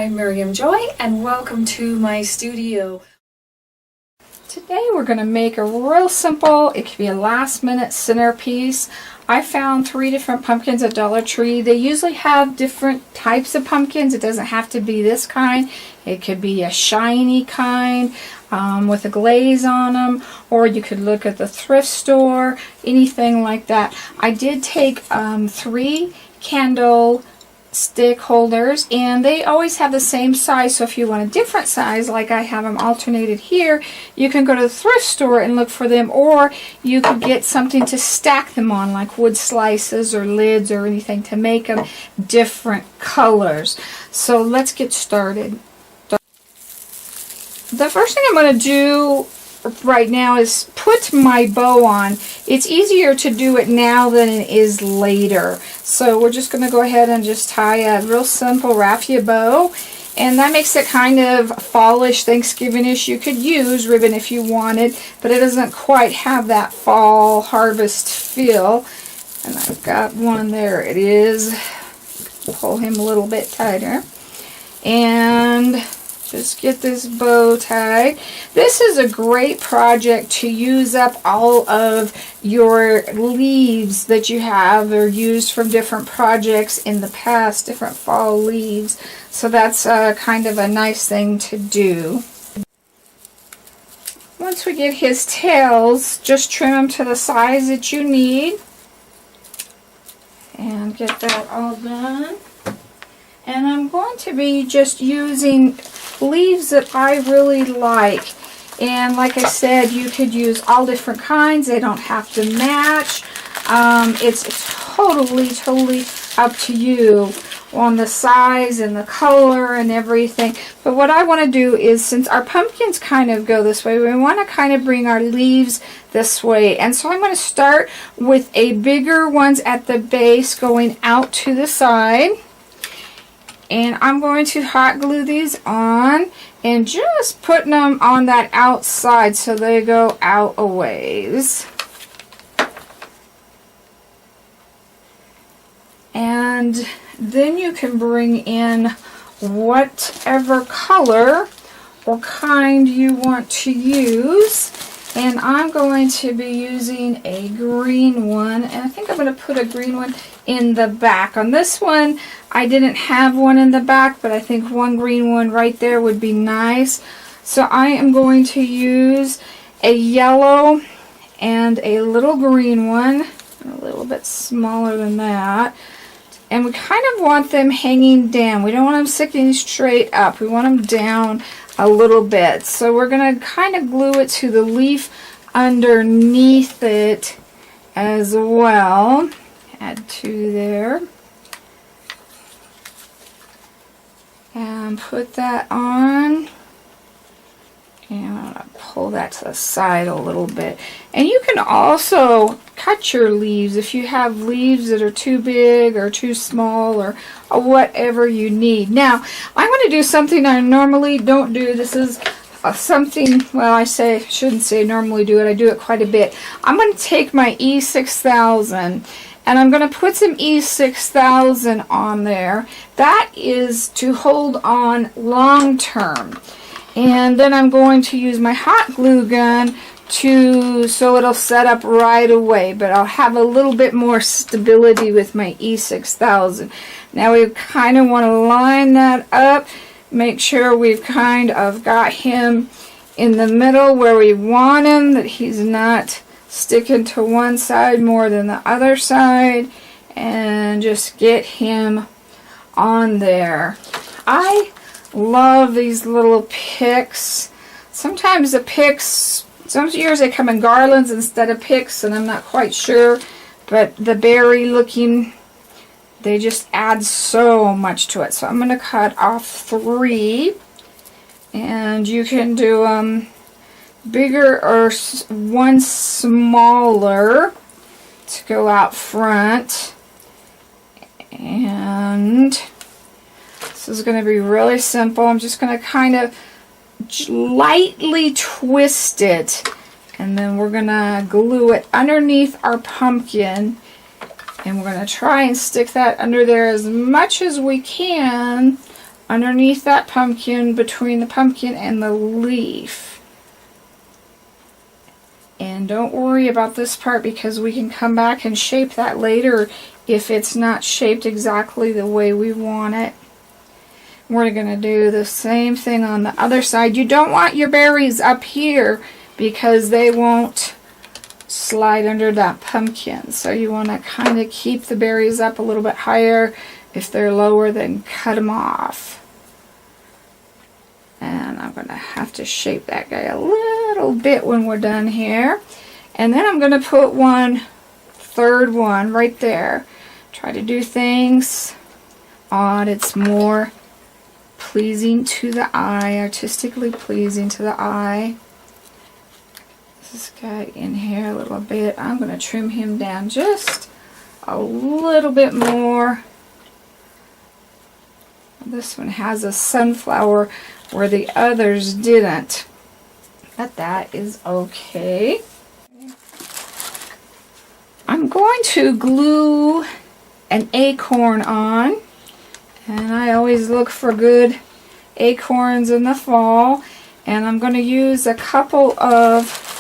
I'm Miriam Joy and welcome to my studio. Today we're going to make a real simple, it could be a last minute centerpiece. I found 3 different pumpkins at Dollar Tree. They usually have different types of pumpkins. It doesn't have to be this kind. It could be a shiny kind with a glaze on them, or you could look at the thrift store, anything like that. I did take 3 candle stick holders, and they always have the same size, so if you want a different size, like I have them alternated here, you can go to the thrift store and look for them, or you could get something to stack them on, like wood slices or lids or anything, to make them different colors. So let's get started. The first thing I'm going to do right now is put my bow on. It's easier to do it now than it is later. So we're just going to go ahead and just tie a real simple raffia bow. And that makes it kind of fallish, Thanksgiving-ish. You could use ribbon if you wanted, but it doesn't quite have that fall harvest feel. And I've got one, there it is. Pull him a little bit tighter. And just get this bow tied. This is a great project to use up all of your leaves that you have or used from different projects in the past, different fall leaves. So that's kind of a nice thing to do. Once we get his tails, just trim them to the size that you need. And get that all done. And I'm going to be just using leaves that I really like. And like I said, you could use all different kinds. They don't have to match. It's totally up to you on the size and the color and everything. But what I want to do is, since our pumpkins kind of go this way, we want to kind of bring our leaves this way. And so I'm going to start with a bigger ones at the base going out to the side. And I'm going to hot glue these on and just putting them on that outside so they go out a ways. And then you can bring in whatever color or kind you want to use. And I'm going to be using a green one, and I think I'm going to put a green one in the back. On this one, I didn't have one in the back, but I think one green one right there would be nice. So I am going to use a yellow and a little green one, a little bit smaller than that. And we kind of want them hanging down. We don't want them sticking straight up. We want them down a little bit. So we're going to kind of glue it to the leaf underneath it as well. Add 2 there. And put that on. And I'm going to pull that to the side a little bit. And you can also cut your leaves if you have leaves that are too big or too small or whatever you need. Now, I'm going to do something I normally don't do. This is something, well, I shouldn't say normally do it. I do it quite a bit. I'm going to take my E6000 and I'm going to put some E6000 on there. That is to hold on long term. And then I'm going to use my hot glue gun so it'll set up right away, but I'll have a little bit more stability with my E6000. Now we kind of want to line that up, make sure we've kind of got him in the middle where we want him, that he's not sticking to one side more than the other side, and just get him on there. I love these little picks. Sometimes the picks, some years they come in garlands instead of picks, and I'm not quite sure, but the berry looking, they just add so much to it. So I'm going to cut off 3, and you can do bigger or one smaller to go out front. And this is going to be really simple. I'm just going to kind of lightly twist it, and then we're going to glue it underneath our pumpkin, and we're going to try and stick that under there as much as we can underneath that pumpkin, between the pumpkin and the leaf. And don't worry about this part because we can come back and shape that later if it's not shaped exactly the way we want it. We're going to do the same thing on the other side. You don't want your berries up here because they won't slide under that pumpkin. So you want to kind of keep the berries up a little bit higher. If they're lower, then cut them off. And I'm going to have to shape that guy a little bit when we're done here. And then I'm going to put one third one right there. Try to do things odd. It's more pleasing to the eye, artistically pleasing to the eye. This guy in here a little bit. I'm going to trim him down just a little bit more. This one has a sunflower where the others didn't, but that is okay. I'm going to glue an acorn on, and I always look for good acorns in the fall, and I'm going to use a couple of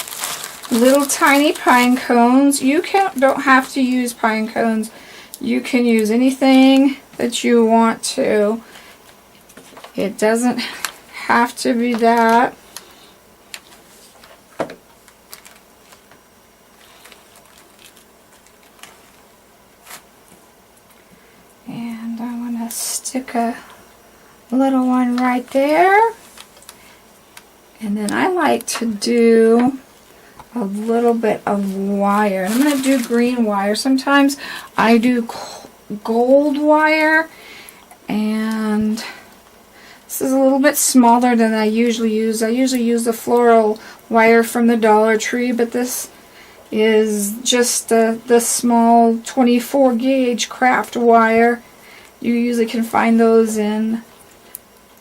little tiny pine cones. You don't have to use pine cones. You can use anything that you want to. It doesn't have to be that. And I want to stick a little one right there. And then I like to do a little bit of wire. I'm going to do green wire. Sometimes I do gold wire, and this is a little bit smaller than I usually use. I usually use the floral wire from the Dollar Tree, but this is just the small 24 gauge craft wire. You usually can find those in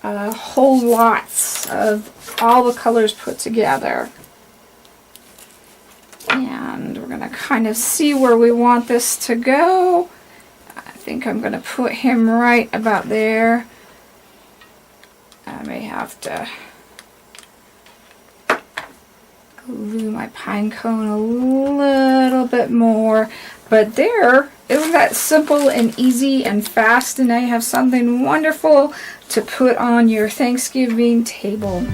whole lots of all the colors put together. And we're going to kind of see where we want this to go. I think I'm going to put him right about there. I may have to glue my pine cone a little bit more. But there, isn't that simple and easy and fast? And now you have something wonderful to put on your Thanksgiving table.